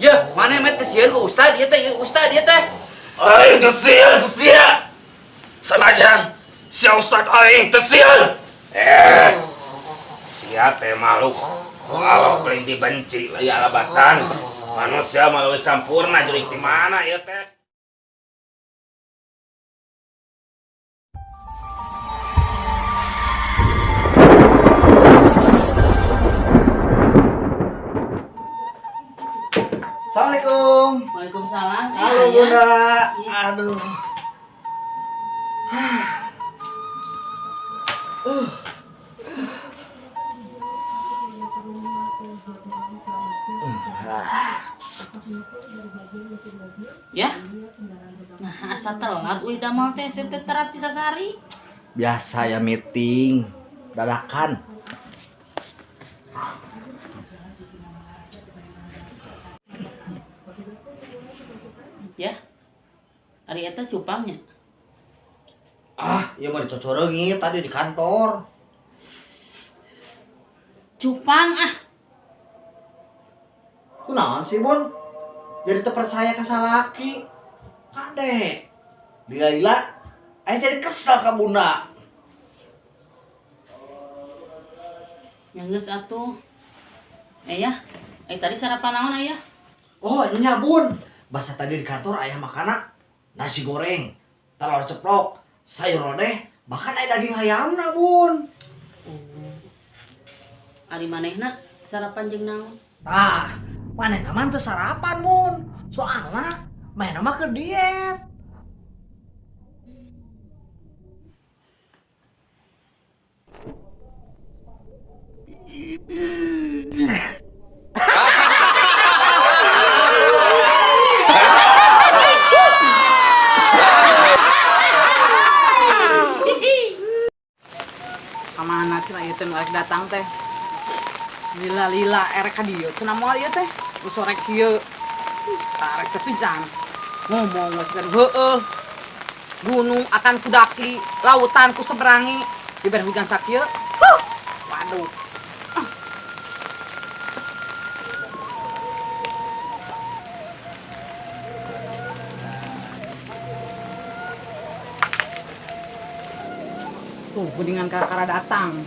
Ya, mana met tesian ke ustad ieu teh, ustad ieu teh. Aing tesian. Sanajan si Ustad aing tesian. Sia teh makhluk Allah paling dibenci lagi alabatan. Manusia malu sampurna jurig di mana ieu teh? Assalamualaikum. Waalaikumsalam. Halo Bunda. Aduh. Ya. Nah, asa telat uih damel teh teh terat ti sasari. Biasa ya meeting dadakan. Ya. Ari eta cupangnya. Ya mau dicocoreungit tadi di kantor. Cupang ah. Kunaon sih, Bun? Jadi terpercaya ke salaki. Kade. Lila, aya jadi kesel ka Bunda. Yang geus atuh. Ya. Tadi sarapan naon aya? Oh, nya Bun. Basa tadi di kantor aya makanan nasi goreng, telur ceplok, sayur lodeh, bahkan aya daging ayamna, Bun. Ari manehna sarapan jeung naon? Manehna mah teu sarapan, Bun. Soalna manehna mah ke diet. Kamana cenah ieu teh rek datang teh? Lila erek ka dieu cenah moal ieu teh. Geus sorek kieu. Tares teh pisan. Ngomong geus kan heueuh. Gunung akan kudaki, lautan ku seberangi. Dibere hujan sakieu. Waduh. Tuh, geuningan kara-kara datang.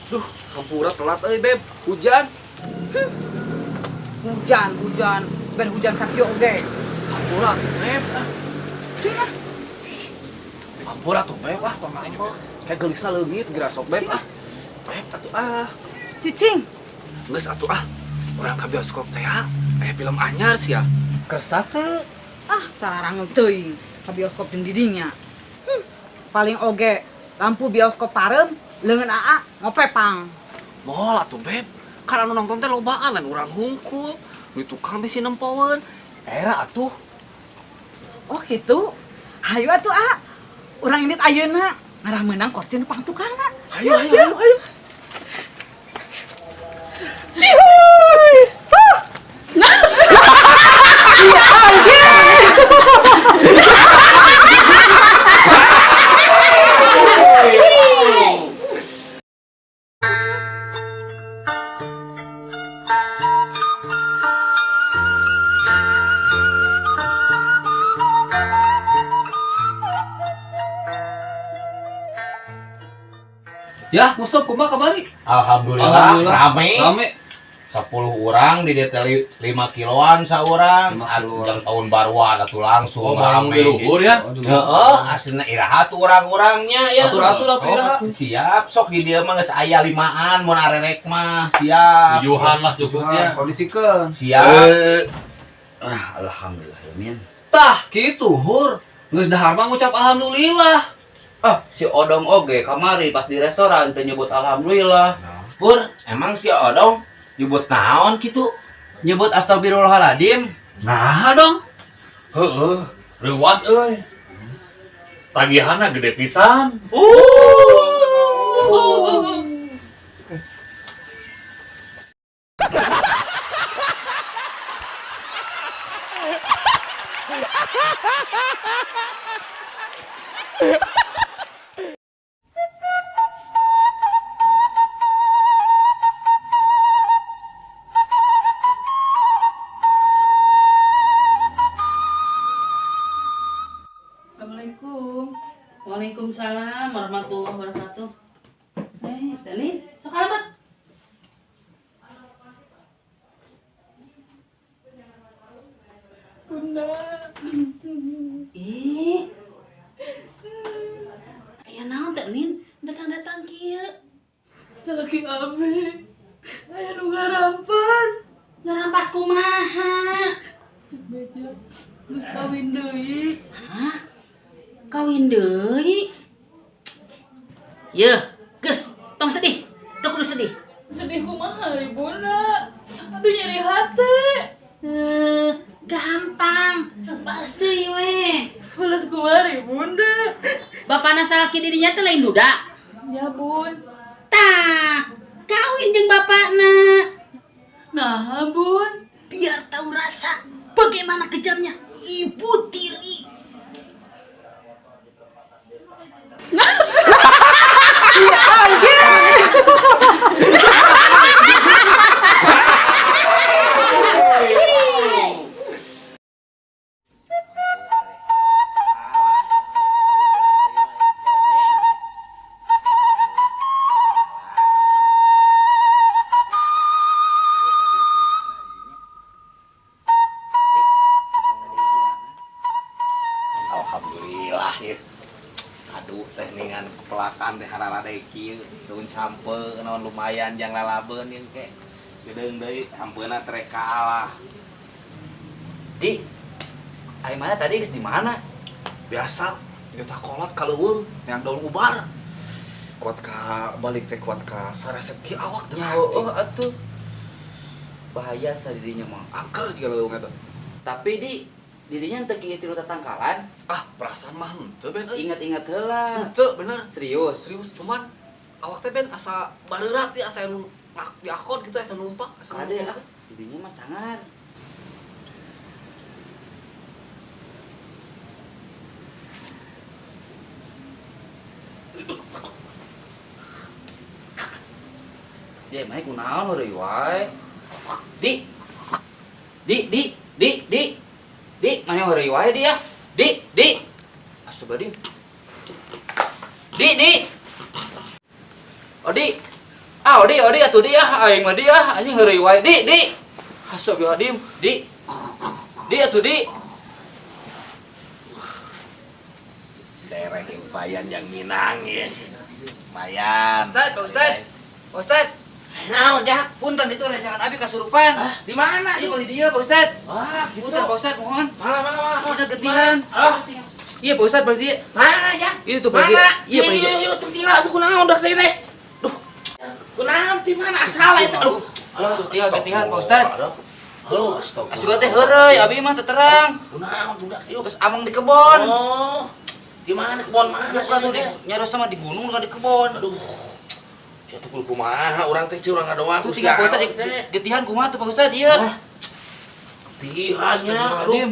Duh, hampura telat euy, Beb. Hujan. Hujan. Ber hujan sakieu oge. Hampura tuh, Beb. Cenah. Hampura tuh, Beb. Tong aing mah kayak gelisna leungit geura sok, Beb. Beb atuh Cicing. Geus atuh Urang ka bioskop teh aya film anyar sia. Kersa teu. Sararang teuing ka bioskop jeung didinya. Paling oge lampu bioskop parem leungeun AA ngopepang. Moal atuh, Beb. Kan anu nonton teh lobaan lain urang hungkul. Nu tukang bisi nempoweun. Era atuh. Oh gitu. Hayu atuh urang indit ayeuna ngarah meunang kursi nu pangtukangna. Hayu. Ya, Mustof kumaha kabari? Alhamdulillah rame. 10 orang di detail 5 kiloan saurang. Jam tahun baruan atuh langsung rame luhur ya. Heeh, aslina iraha tuh urang-urangnya ya. Atur iraha. Siap, sok di dieu mah geus aya 5-an mun arerek mah. Siap. Yuhan lah cukupnya. Kondisikeun. Siap. Alhamdulillah ya, Min. Tah, kitu hur. Geus dahar mah ngucap alhamdulillah. Si Odong oge kamari pas di restoran teu nyebut alhamdulillah. Pur, emang si Odong nyebut naon gitu? Nyebut astagfirullahaladzim? Nah dong. Heeh, reuas euy. Tagihanna gede pisan. Waalaikumsalam warahmatullahi wabarakatuh. Tani, sok alamat. Bunda. Aya naon teh Nin? Datang-datang kieu. Salaki abi. Aya nu ngarampas. Ngarampas kumaha? Beja. Geus kawin deui. Hah? Kawin deui? Yeuh, geus, tong sedih. Teu kudu sedih. Sedih kumaha ari Bunda? Aduh nyeri hati. Gampang. Balas deui we. Balas kumari Bunda. Bapana salaki dirinya teh lain duda. Ya Bun. Tah, kawin jeung bapakna. Nah Bun. Biar tahu rasa bagaimana kejamnya ibu tiri. Alhamdulillah ya. Aduh teh ningan kepelakan teh hararade kieu daun sampe naon lumayan jang lalabeun yang ke gedeung deui hampeuna trek ka Allah. Di, ai mana tadi geus di mana? Biasa itu tak kolot ka leuweung yang daun ubar. Kuat ka balik teh kuat ka sareset ki awak teh. Oh, atuh. Bahaya sadirinya mah. angkel juga leuweung eta. Tapi dirinya teu kieu tilu tatangkalan. Ah, perasaan mah henteu ben euy. Ingat-ingat heula. Henteu bener. Serius. Serius cuman awak teh ben asa bareurat ya asa nu di akon gitu asa numpak asa Ada ya. Dirinya mah sangat. Dia mah kunaon heureuy wae. Di. Di, mana heureuy wae dia? Di. Astagfirullah. Di. Odi. Odi atuh dia, aing mah dia, anjing heureuy wae. Di. Astagfirullahaladzim. Di atuh di. derek yang payan yang minang ya. Mayan. Ustad. Naon jak? Punten itu rencana abi kasurupan. Di mana? Iya di dia, Pak Ustad. Gitu. Punten Pak Ustad, mohon. Mana. Oh, ada getihan. Iya Pak Ustad balik dia. Mana ya? Itu balik dia. Iya balik dia. Iya, tuh tila tuh kunaon dah teh. Duh. Kunaon ti mana asal eta? Aduh. Iya getihan Pak Ustad. Halo, stop. Asuga teh heureuy, abi mah teu terang. Kunaon budak ieu? Terus abang di kebon. Oh. Di mana kebon mana? Bukan tuh di nyaros sama di gunung kan di kebon. Aduh. Siatu kul kumaha urang teh curang ngadoang. Tuh tinggal Pak Ustad getihan kumaha tuh Pak Ustad ieu. Tihannya. Aduh.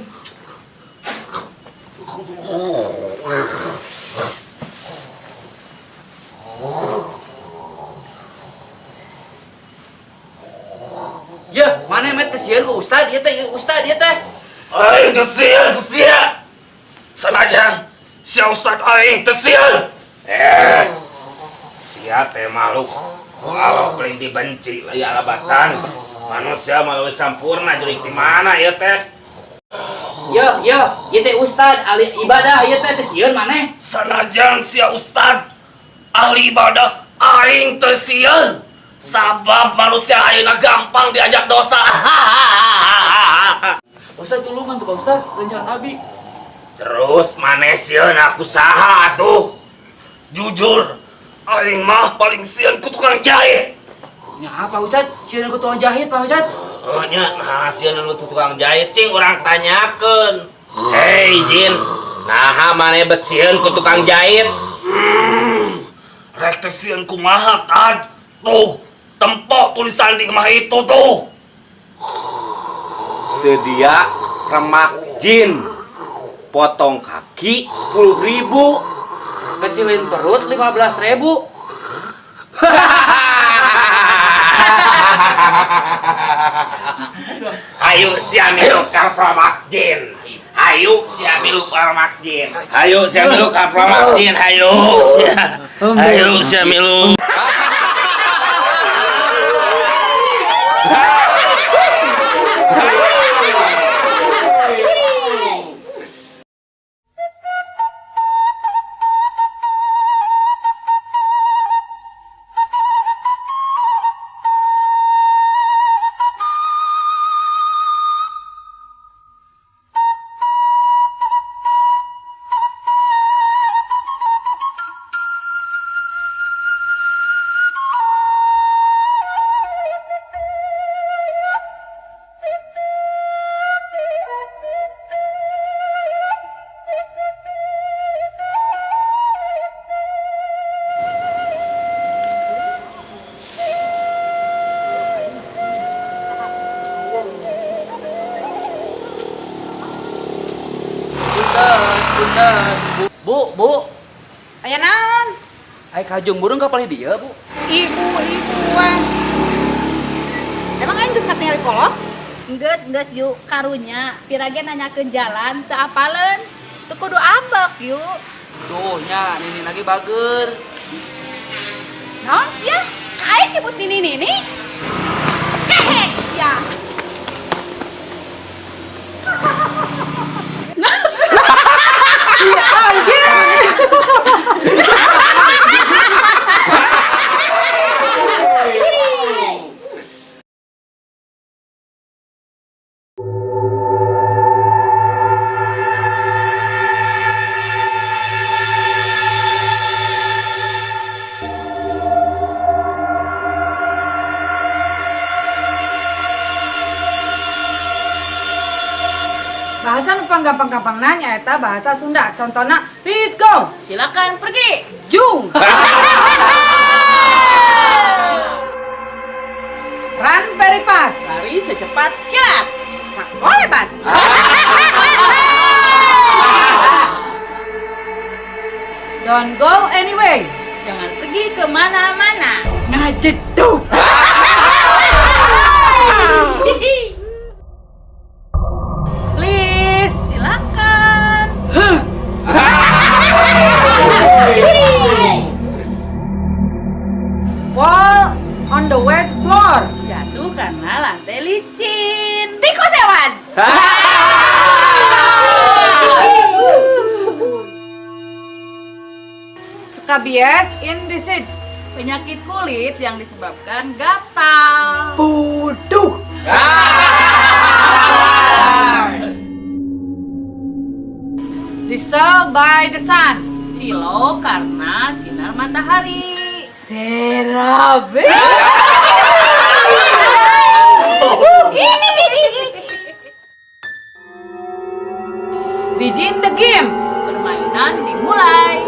Ya, mana met kesieun ku Ustad ieu teh, Ustad ieu teh. Aing teu sanajan si Ustad aing teu sieun. Sia teh makhluk Allah paling dibenci lagi alabatan. Manusia malah sampurna jurig di mana ieu teh? Ieu teh Ustad ahli ibadah ieu teh sieun maneh. Sanajan si Ustad ahli ibadah aing teu sieun. Sabab manusia ayeuna gampang diajak dosa. Ustad tulungan tuh Ustad rencana abi. Terus maneh sieun aku saha atuh? Jujur, aing mah paling sieun ku tukang jahit. Nya apa Ustad? Sieun ku tukang jahit Pak Ustad. Oh nya, nah sieun lu tukang jahit cing urang tanyakeun. Hei Jin, naha maneh bet sieun ku tukang jahit? Rek teh sieun kumaha tad? Tuh, tempok tulisan di mah itu tuh. Sedia remak jin. Potong kaki 10.000. Kecilin perut 15.000. Ayo sian itu karpromak jin. Hayu sia milu Parmakjin. Hayu sia milu ka Parmakjin. Hayu sia milu. Bu, Aya naon? ai kajung burung kapal dia, Bu. Ibu weh. Emang aing geus katingali kolot? Geus yuk karunya pirage nanyakeun jalan teu apaleun. Teu kudu ambek yuk. Tuh nya nini lagi bager. Naon sia? Aing nyebut nini. Kehe ya. Bahasa nu gampang-gampang nanya eta bahasa Sunda. Contohna, please go. Silakan pergi. Jung. Run very fast. Lari secepat kilat. Sakolebat. Don't go anyway. Jangan pergi kemana-mana. Ngajeduk. Please. Silakan. Fall on the wet floor. Jatuh karena lantai licin. Tikus hewan. Scabies in the seat. Penyakit kulit yang disebabkan gatal. Buduk. Diesel by the sun. Silo karena sinar matahari. Serabe. Begin the game. Permainan dimulai.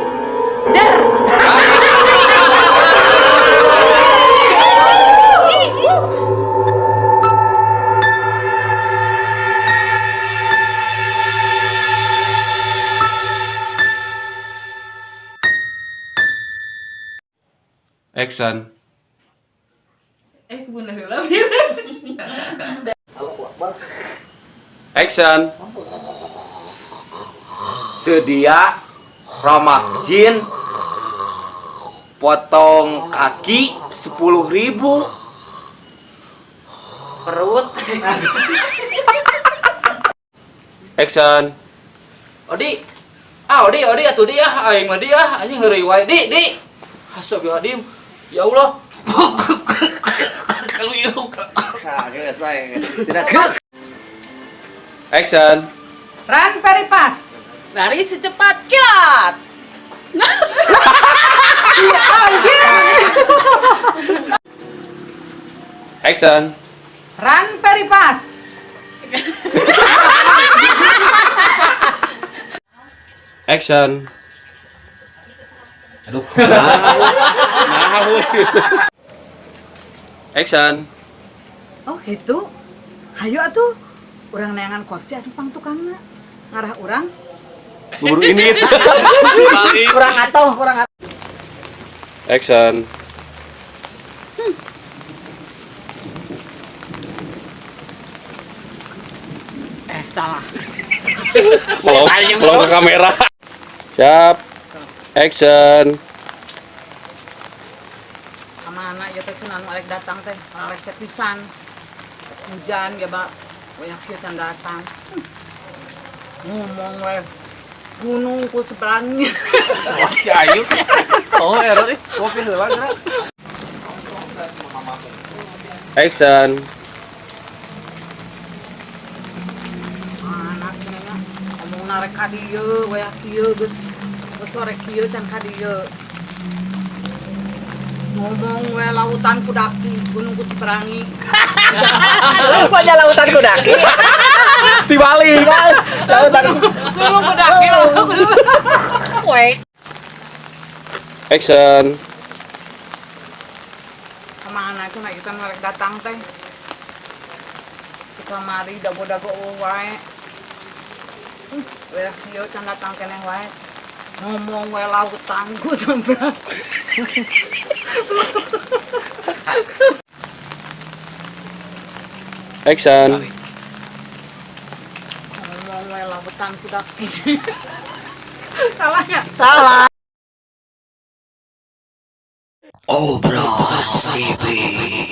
Action. Action. Sedia Parmakjin potong kaki 10.000, perut Action. Odi atuh dia aing mah dia anjing heureuy wae. Di. Astagfirullahaladzim. Ya Allah. kalau itu tidak Action. Run very fast. Lari secepat kilat. Action. Run very fast. Action. Aduh. Action. Oh gitu. Hayu atuh. Urang neangan kursi atuh pang tukangna. Ngarah urang. Buru ini. Kurang atuh. Action. Salah. Belum ke kamera. Siap. Action. Kemana ya teh cenah nu arek datang teh, arek sepisan. Hujan ya, Bak. Banyak kieu can datang. Ngomong we. Gunung ku seberangnya. Si Ayu. Oh, error nih. Kopi heula geura. Action. Anak cenah ngomong narek ka dieu, we kieu geus sore kieu can ka dieu. Ngomong we lautan kudaki, gunung ku Ciperangi. Banyak lautan kudaki. Dibalik. Lautan Gunung kudaki loh. Action. Kemana cenah kita narek datang teh. Ke kamari dago-dago wae. We kieu can datang keneh wae. Ngomong we lautan ku sampai. Action. Ngomong we lautan kudaki. Salah ya? salah. Obras TV.